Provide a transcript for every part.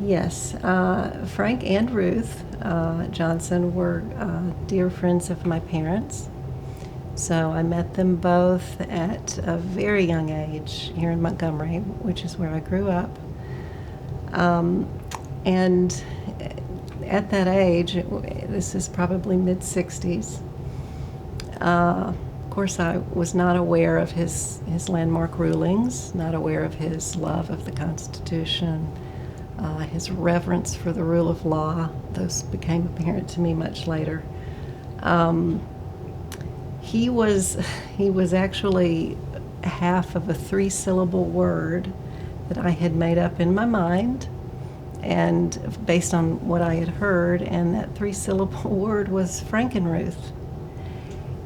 Yes. Frank and Ruth Johnson were dear friends of my parents. So I met them both at a very young age here in Montgomery, which is where I grew up. And at that age, this is probably mid-60s, of course I was not aware of his landmark rulings, not aware of his love of the Constitution, his reverence for the rule of law. Those became apparent to me much later. He was actually half of a 3-syllable word that I had made up in my mind, and based on what I had heard, and that 3-syllable word was Frankenruth.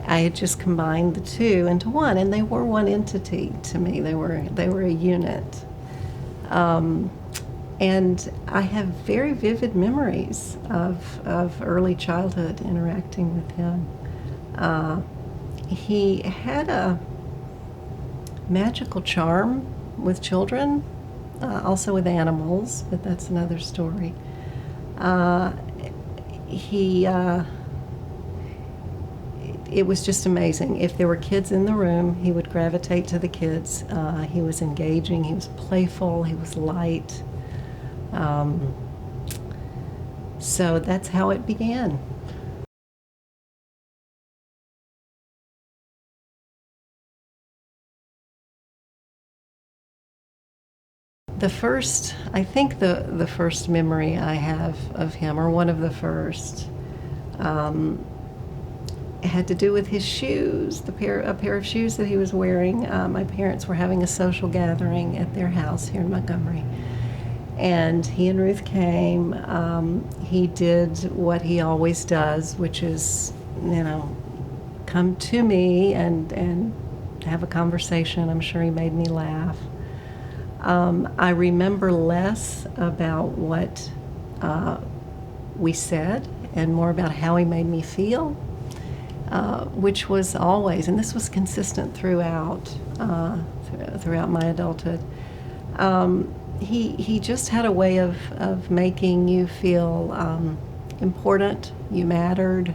I had just combined the two into one, and they were one entity to me. They were a unit. And I have very vivid memories of early childhood interacting with him. He had a magical charm with children, also with animals, but that's another story. It was just amazing. If there were kids in the room, he would gravitate to the kids. He was engaging, he was playful, he was light. So that's how it began. I think the first memory I have of him, or one of the first, had to do with his shoes, a pair of shoes that he was wearing. My parents were having a social gathering at their house here in Montgomery, and he and Ruth came. He did what he always does, which is, come to me and have a conversation. I'm sure he made me laugh. I remember less about what we said and more about how he made me feel, which was always, and this was consistent throughout my adulthood. He just had a way of making you feel important, you mattered,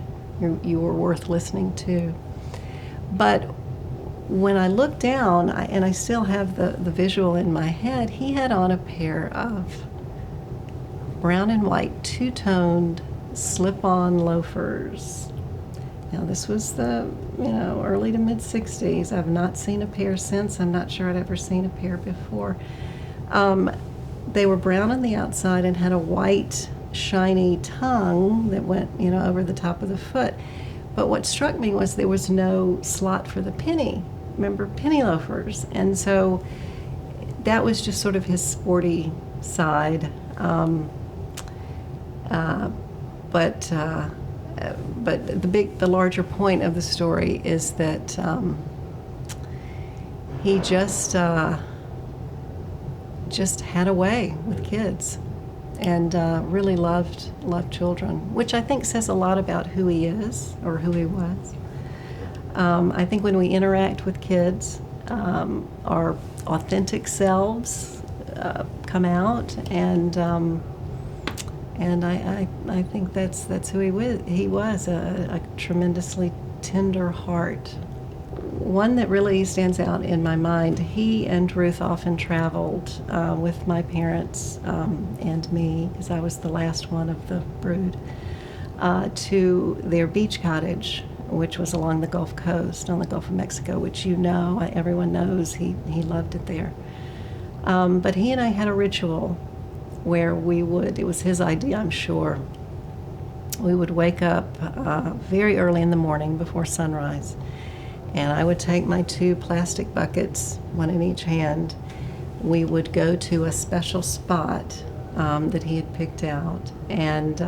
you were worth listening to. But when I looked down, and I still have the visual in my head, he had on a pair of brown and white two-toned slip-on loafers. Now, this was the early to mid-60s. I've not seen a pair since. I'm not sure I'd ever seen a pair before. They were brown on the outside and had a white, shiny tongue that went over the top of the foot. But what struck me was there was no slot for the penny. Remember, penny loafers. And so that was just sort of his sporty side. But the larger point of the story is that he just had a way with kids, and really loved children, which I think says a lot about who he is, or who he was. I think when we interact with kids, our authentic selves come out, and I think that's who he was, a tremendously tender heart. One that really stands out in my mind, he and Ruth often traveled with my parents and me, because I was the last one of the brood, to their beach cottage, which was along the Gulf Coast, on the Gulf of Mexico, which everyone knows he loved it there. But he and I had a ritual where it was his idea, I'm sure, we would wake up very early in the morning before sunrise, and I would take my 2 plastic buckets, one in each hand. We would go to a special spot that he had picked out, and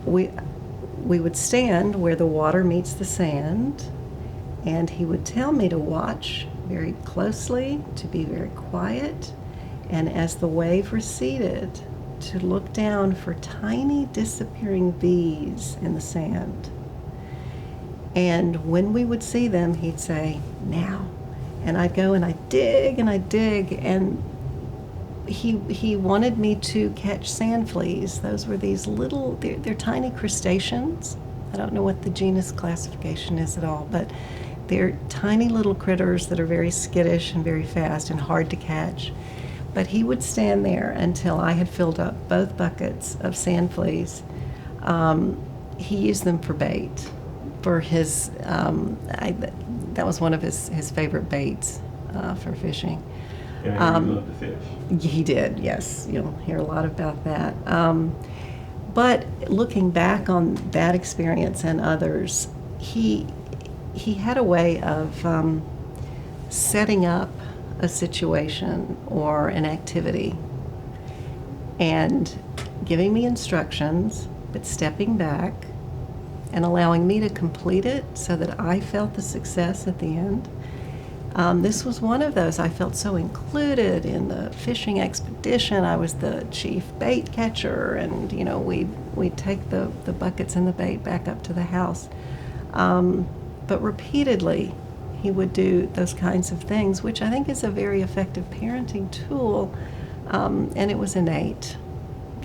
we would stand where the water meets the sand, and he would tell me to watch very closely, to be very quiet, and as the wave receded, to look down for tiny disappearing V's in the sand. And when we would see them, he'd say, "Now." And I'd go and I'd dig, and he wanted me to catch sand fleas. Those were these little, they're tiny crustaceans. I don't know what the genus classification is at all, but they're tiny little critters that are very skittish and very fast and hard to catch. But he would stand there until I had filled up both buckets of sand fleas. He used them for bait, for his, that was one of his favorite baits for fishing. And he loved to fish. He did, yes. You'll hear a lot about that. But looking back on that experience and others, he had a way of setting up a situation or an activity and giving me instructions, but stepping back and allowing me to complete it so that I felt the success at the end. This was one of those. I felt so included in the fishing expedition. I was the chief bait catcher, and we'd take the buckets and the bait back up to the house. But repeatedly, he would do those kinds of things, which I think is a very effective parenting tool, and it was innate.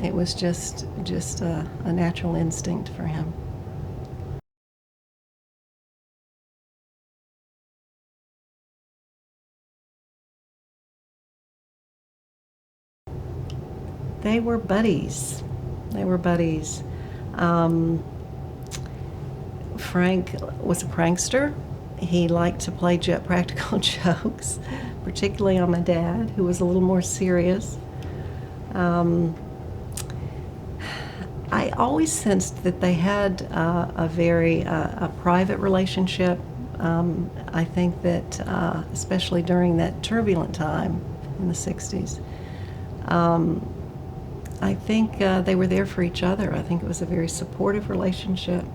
It was just a natural instinct for him. They were buddies. Frank was a prankster. He liked to play practical jokes, particularly on my dad, who was a little more serious. I always sensed that they had a very private relationship. I think that, especially during that turbulent time in the 60s, I think they were there for each other. I think it was a very supportive relationship,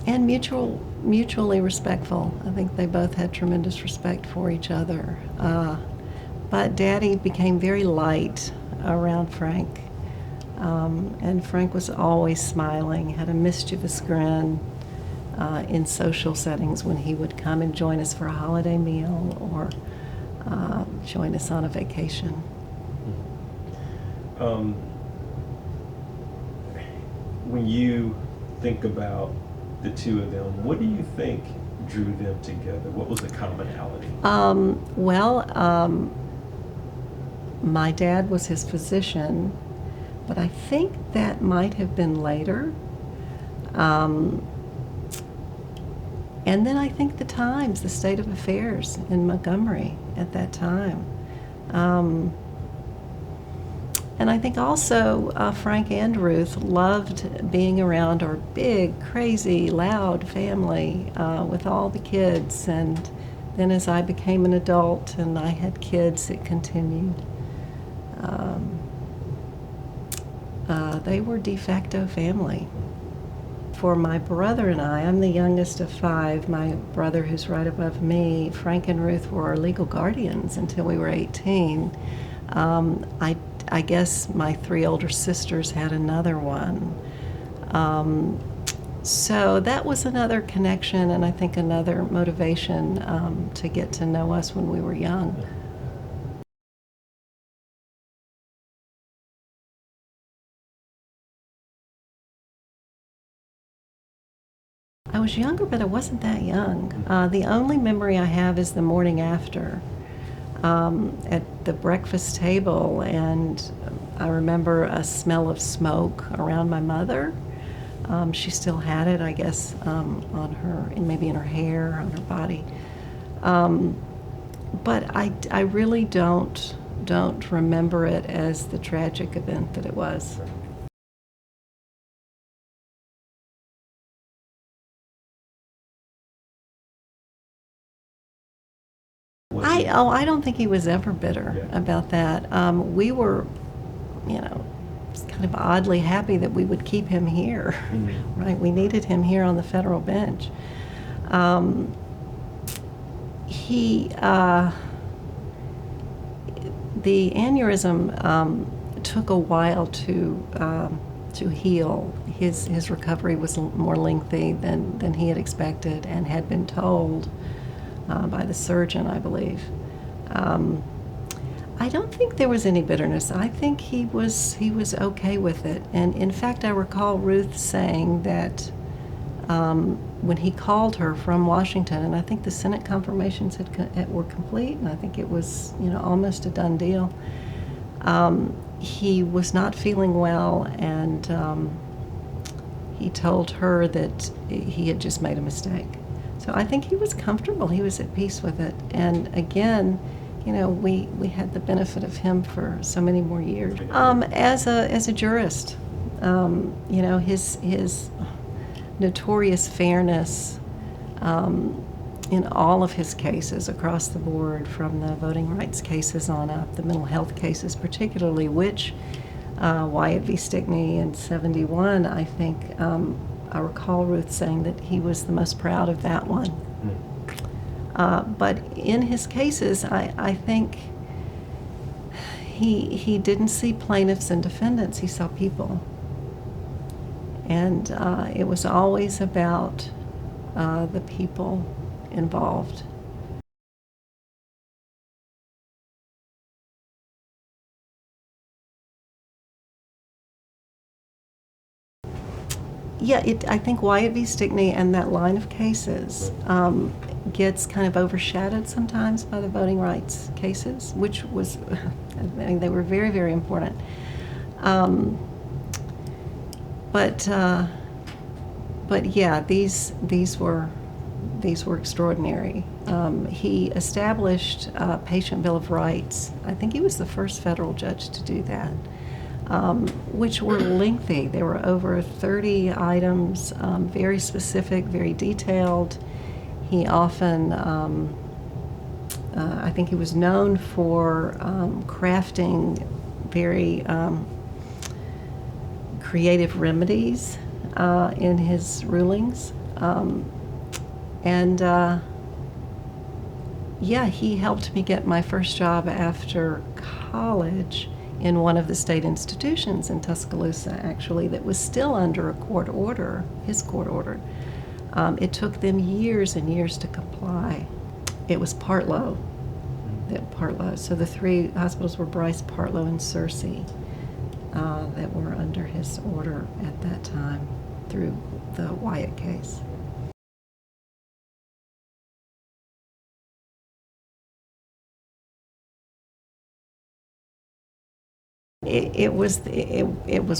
and mutually respectful. I think they both had tremendous respect for each other. But Daddy became very light around Frank, and Frank was always smiling, had a mischievous grin in social settings when he would come and join us for a holiday meal or join us on a vacation. When you think about the two of them, what do you think drew them together? What was the commonality? My dad was his physician, but I think that might have been later. And then I think the times, the state of affairs in Montgomery at that time. And I think also Frank and Ruth loved being around our big, crazy, loud family with all the kids. And then as I became an adult and I had kids, it continued. They were de facto family. For my brother and I'm the youngest of 5. My brother, who's right above me, Frank and Ruth were our legal guardians until we were 18. I guess my 3 older sisters had another one. So that was another connection, and I think another motivation to get to know us when we were young. I was younger, but I wasn't that young. The only memory I have is the morning after at the breakfast table, and I remember a smell of smoke around my mother. She still had it, I guess, on her, maybe in her hair, on her body. But I really don't remember it as the tragic event that it was. I don't think he was ever bitter about that. We were, kind of oddly happy that we would keep him here, right? We needed him here on the federal bench. The aneurysm took a while to heal. His recovery was more lengthy than he had expected and had been told by the surgeon, I believe. I don't think there was any bitterness. I think he was okay with it. And in fact, I recall Ruth saying that when he called her from Washington, and I think the Senate confirmations were complete, and I think it was almost a done deal. He was not feeling well, and he told her that he had just made a mistake. So I think he was comfortable. He was at peace with it. And again, we had the benefit of him for so many more years. As a jurist, his notorious fairness in all of his cases across the board, from the voting rights cases on up, the mental health cases particularly, which Wyatt v. Stickney in '71, I think, I recall Ruth saying that he was the most proud of that one. But in his cases, I think he didn't see plaintiffs and defendants, he saw people. And it was always about the people involved. Yeah, I think Wyatt v. Stickney and that line of cases gets kind of overshadowed sometimes by the voting rights cases, which was, they were very, very important. But yeah, these were extraordinary. He established a patient bill of rights. I think he was the first federal judge to do that, which were lengthy. There were over 30 items, very specific, very detailed. He often, I think he was known for crafting very creative remedies in his rulings. Yeah, he helped me get my first job after college in one of the state institutions in Tuscaloosa, actually, that was still under a court order, his court order. It took them years and years to comply. It was Partlow. So the three hospitals were Bryce, Partlow, and Searcy that were under his order at that time through the Wyatt case. It was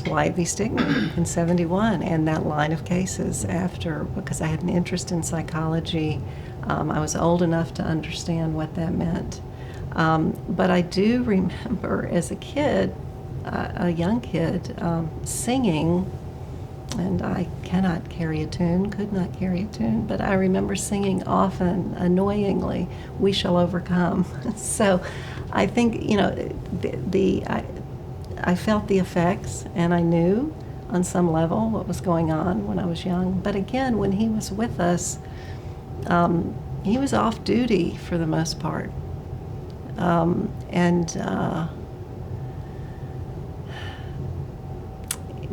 Wyatt v. Stickney in '71, and that line of cases after, because I had an interest in psychology. I was old enough to understand what that meant. But I do remember as a kid, a young kid, singing, and I could not carry a tune, but I remember singing often, annoyingly, "We Shall Overcome." So I think, I felt the effects, and I knew on some level what was going on when I was young. But again, when he was with us, he was off duty for the most part.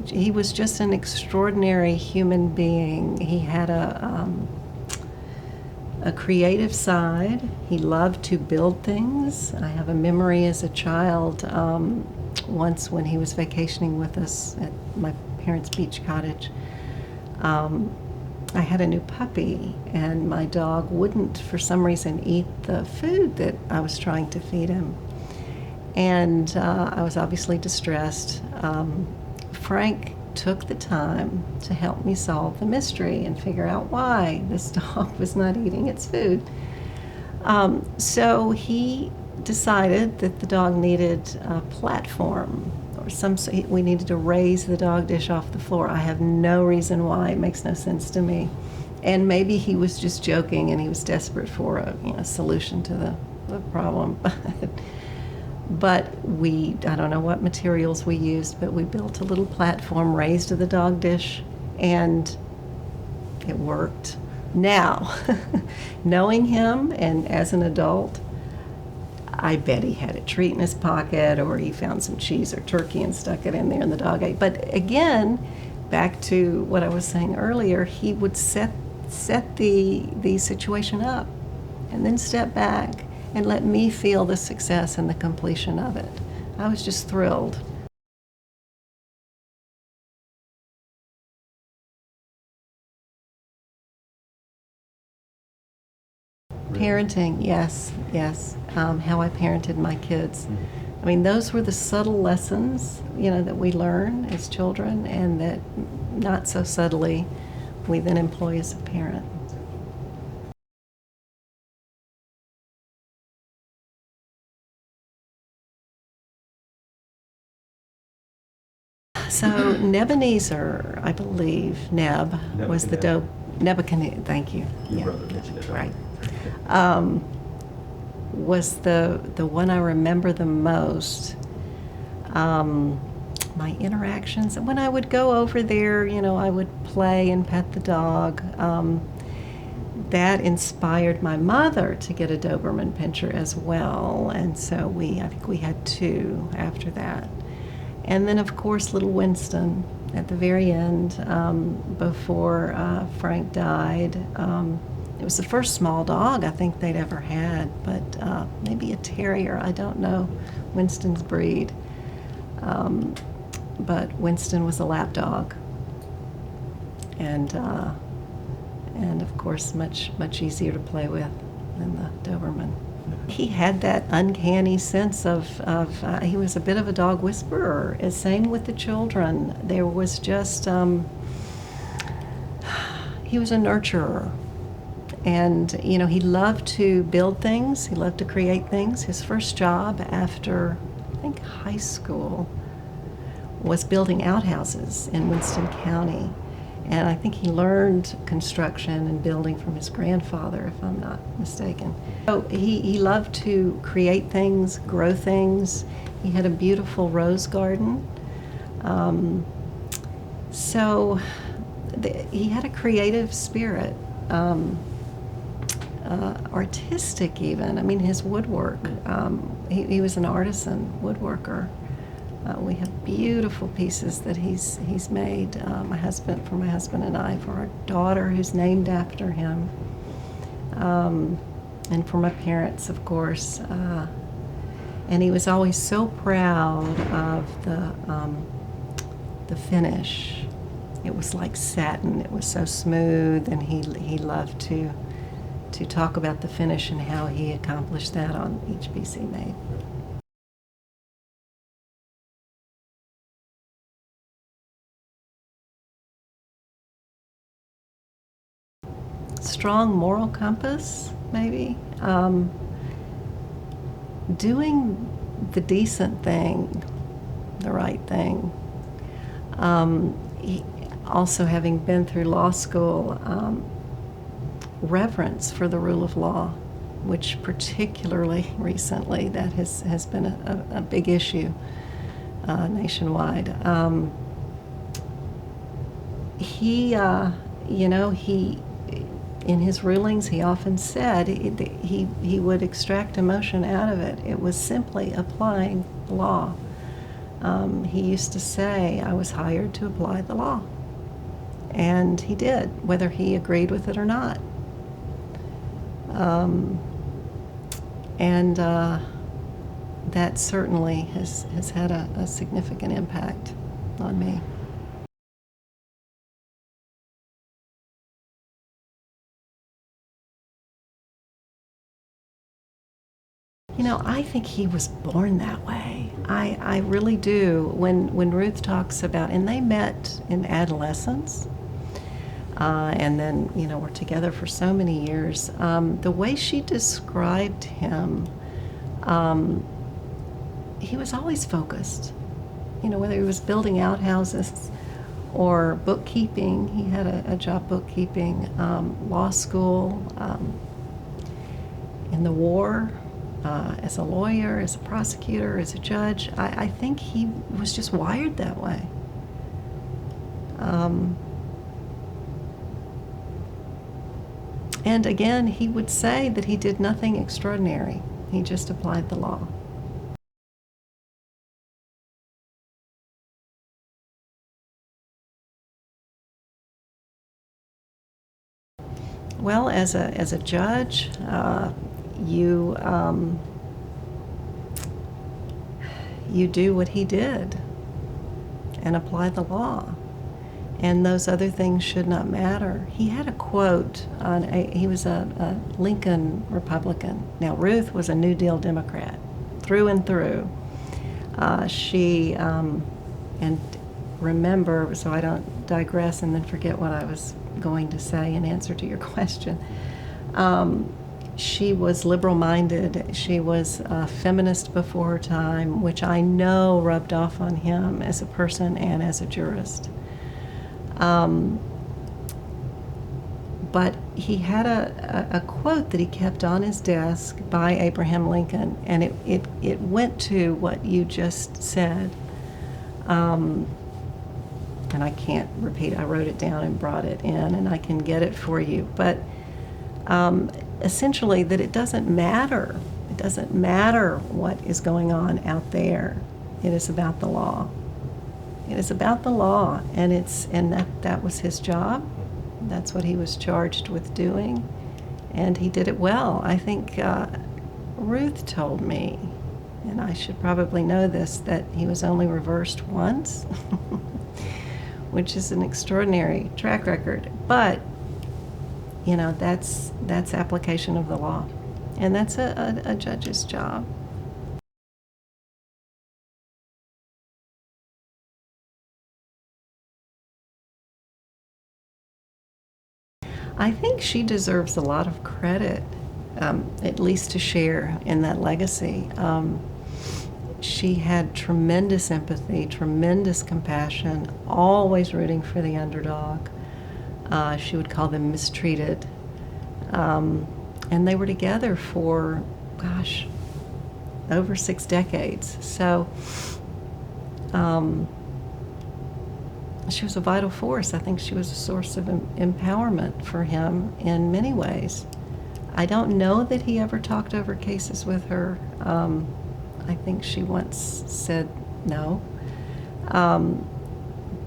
He was just an extraordinary human being. He had a creative side. He loved to build things. I have a memory as a child, once when he was vacationing with us at my parents' beach cottage. I had a new puppy, and my dog wouldn't, for some reason, eat the food that I was trying to feed him. And I was obviously distressed. Frank took the time to help me solve the mystery and figure out why this dog was not eating its food. So he decided that the dog needed a platform, or we needed to raise the dog dish off the floor. I have no reason why. It makes no sense to me. And maybe he was just joking and he was desperate for a solution to the problem. But I don't know what materials we used, but we built a little platform, raised the dog dish, and it worked. Now, knowing him and as an adult, I bet he had a treat in his pocket, or he found some cheese or turkey and stuck it in there and the dog ate. But again, back to what I was saying earlier, he would set the situation up and then step back and let me feel the success and the completion of it. I was just thrilled. Parenting, yes, yes. How I parented my kids. I mean, those were the subtle lessons, that we learn as children, and that not so subtly we then employ as a parent. So Nebuchadnezzar, I believe, was the Nebuchadnezzar. Thank you. Your brother mentioned it. Right. Was the one I remember the most. My interactions, when I would go over there, I would play and pet the dog. That inspired my mother to get a Doberman Pinscher as well, and so I think we had 2 after that. And then, of course, little Winston at the very end, before Frank died. It was the first small dog I think they'd ever had, but maybe a terrier. I don't know Winston's breed. But Winston was a lap dog. And of course, much easier to play with than the Doberman. He had that uncanny sense of he was a bit of a dog whisperer. Same with the children. There was just, he was a nurturer. And, he loved to build things. He loved to create things. His first job after, I think, high school was building outhouses in Winston County. And I think he learned construction and building from his grandfather, if I'm not mistaken. So he loved to create things, grow things. He had a beautiful rose garden. He had a creative spirit, artistic even. I mean, his woodwork. He was an artisan woodworker. We have beautiful pieces that he's made. For my husband and I, for our daughter, who's named after him, and for my parents, of course. And he was always so proud of the finish. It was like satin. It was so smooth, and he loved to talk about the finish and how he accomplished that on each piece he made. Strong moral compass, maybe. Doing the decent thing, the right thing. Also, having been through law school, reverence for the rule of law, which particularly recently that has been a big issue nationwide. He in his rulings, he often said he would extract emotion out of it. It was simply applying the law. He used to say, I was hired to apply the law. And he did, whether he agreed with it or not. That certainly has had a significant impact on me. I think he was born that way. I really do. When Ruth talks about, and they met in adolescence, and then, were together for so many years, the way she described him, he was always focused. Whether he was building outhouses or bookkeeping, he had a job bookkeeping, law school, in the war, as a lawyer, as a prosecutor, as a judge. I think he was just wired that way. And again, he would say that he did nothing extraordinary. He just applied the law. Well, as a judge, you do what he did and apply the law. And those other things should not matter. He had a quote he was a Lincoln Republican. Now, Ruth was a New Deal Democrat through and through. And remember, so I don't digress and then forget what I was going to say in answer to your question. She was liberal-minded. She was a feminist before her time, which I know rubbed off on him as a person and as a jurist. But he had a quote that he kept on his desk by Abraham Lincoln, and it went to what you just said. And I can't repeat. I wrote it down and brought it in, and I can get it for you. But essentially, that it doesn't matter. It doesn't matter what is going on out there. It is about the law. It is about the law, and that was his job. That's what he was charged with doing, and he did it well. I think Ruth told me, and I should probably know this, that he was only reversed once, which is an extraordinary track record. But that's application of the law, and that's a judge's job. I think she deserves a lot of credit, at least to share in that legacy. She had tremendous empathy, tremendous compassion, always rooting for the underdog. She would call them mistreated. And they were together for, over 6 decades. So she was a vital force. I think she was a source of empowerment for him in many ways. I don't know that he ever talked over cases with her. I think she once said no.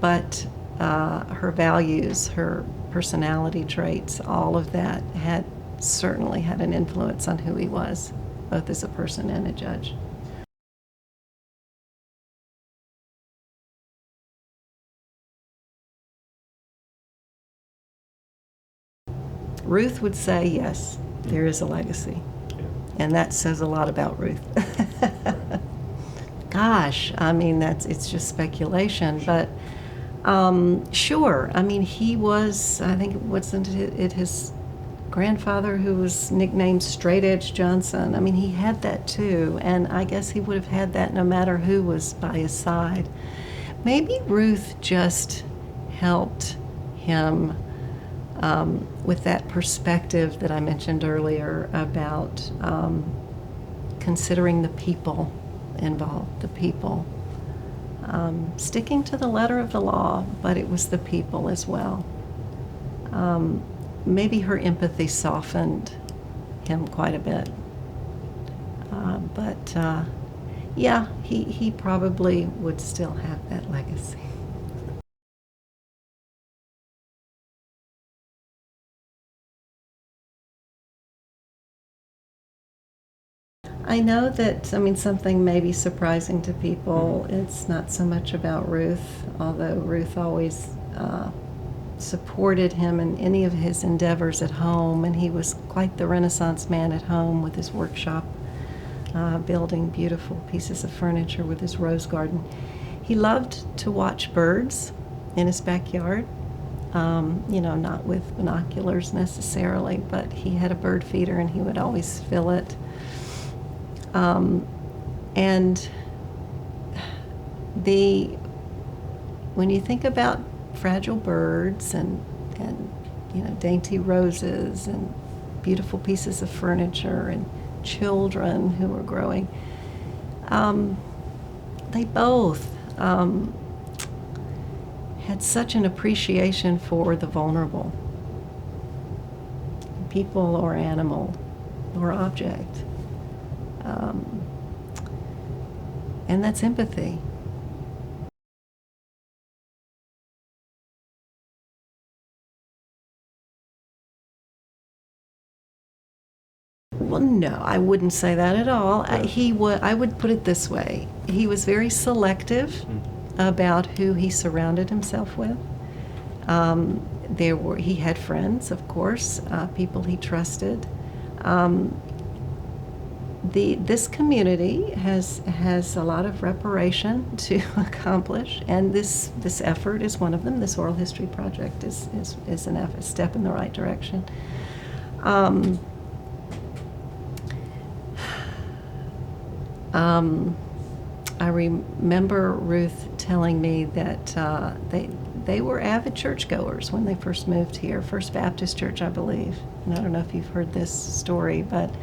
But her values, her personality traits, all of that certainly had an influence on who he was, both as a person and a judge. Ruth would say, yes, there is a legacy. And that says a lot about Ruth. Gosh, it's just speculation, but sure. He was, I think, wasn't it his grandfather who was nicknamed Straight Edge Johnson? He had that too, and I guess he would have had that no matter who was by his side. Maybe Ruth just helped him with that perspective that I mentioned earlier about considering the people involved, the people. Sticking to the letter of the law, but it was the people as well. Maybe her empathy softened him quite a bit. Yeah, he probably would still have that legacy. I know that, something may be surprising to people. It's not so much about Ruth, although Ruth always supported him in any of his endeavors at home, and he was quite the Renaissance man at home with his workshop, building beautiful pieces of furniture with his rose garden. He loved to watch birds in his backyard, not with binoculars necessarily, but he had a bird feeder and he would always fill it. And when you think about fragile birds and dainty roses and beautiful pieces of furniture and children who were growing, they both had such an appreciation for the vulnerable, people or animal or object. And that's empathy. Well, no, I wouldn't say that at all. Yeah. I would put it this way. He was very selective about who he surrounded himself with. He had friends, of course, people he trusted. This community has a lot of reparation to accomplish, and this effort is one of them. This oral history project is a step in the right direction. I remember Ruth telling me that they were avid churchgoers when they first moved here, First Baptist Church, I believe. And I don't know if you've heard this story, but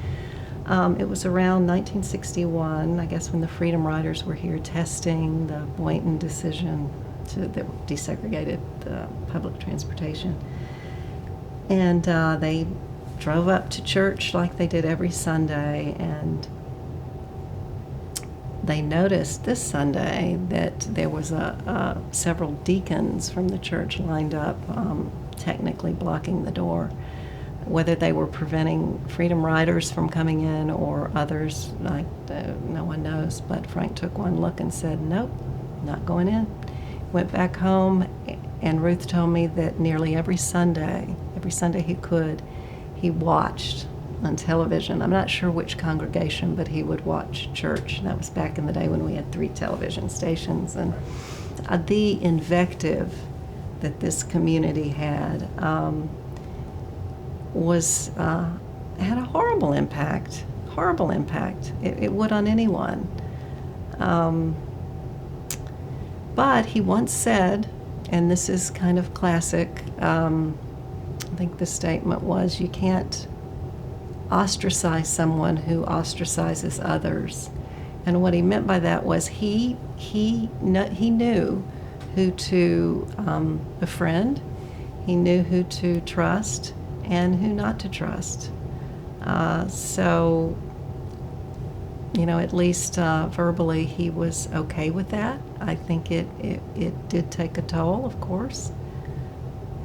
it was around 1961, I guess, when the Freedom Riders were here testing the Boynton decision that desegregated the public transportation. And they drove up to church like they did every Sunday, and they noticed this Sunday that there was several deacons from the church lined up, technically blocking the door. Whether they were preventing Freedom Riders from coming in or others, no one knows. But Frank took one look and said, "Nope, not going in." Went back home, and Ruth told me that nearly every Sunday he could, he watched on television. I'm not sure which congregation, but he would watch church. That was back in the day when we had 3 television stations. And the invective that this community had had a horrible impact. Horrible impact. It would on anyone. But he once said, and this is kind of classic, I think the statement was, you can't ostracize someone who ostracizes others. And what he meant by that was he knew who to befriend, he knew who to trust and who not to trust. So, at least verbally he was okay with that. I think it did take a toll, of course,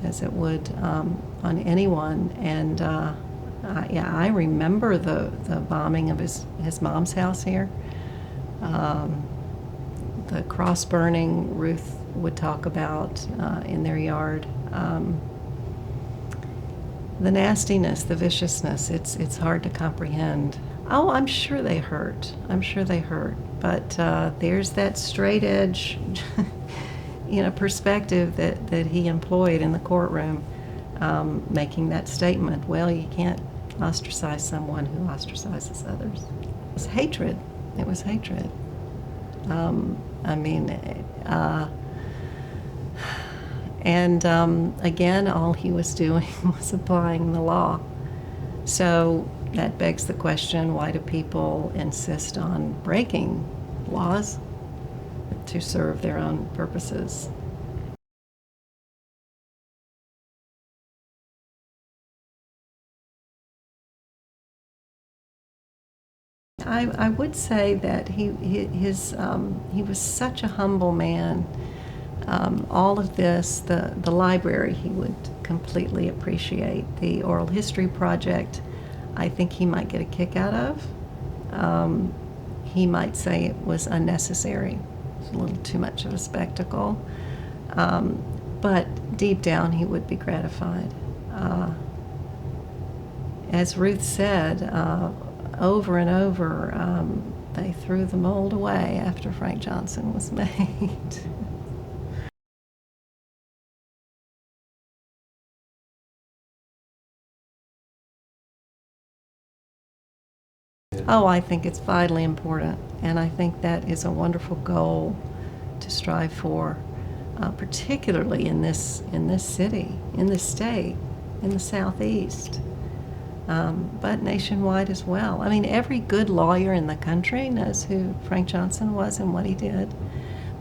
as it would on anyone. And I remember the bombing of his mom's house here. The cross burning Ruth would talk about in their yard. The nastiness, the viciousness, it's hard to comprehend. Oh, I'm sure they hurt. But there's that straight edge, perspective that he employed in the courtroom, making that statement. Well, you can't ostracize someone who ostracizes others. It was hatred. Again, all he was doing was applying the law. So that begs the question, why do people insist on breaking laws to serve their own purposes? I would say that he was such a humble man. All of this, the library, he would completely appreciate. The oral history project, I think he might get a kick out of. He might say it was unnecessary. It's a little too much of a spectacle. But deep down, he would be gratified. As Ruth said, over and over, they threw the mold away after Frank Johnson was made. Oh, I think it's vitally important, and I think that is a wonderful goal to strive for, particularly in this city, in this state, in the Southeast, but nationwide as well. I mean, every good lawyer in the country knows who Frank Johnson was and what he did.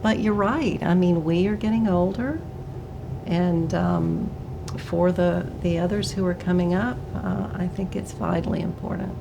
But you're right. I mean, we are getting older, and for the others who are coming up, I think it's vitally important.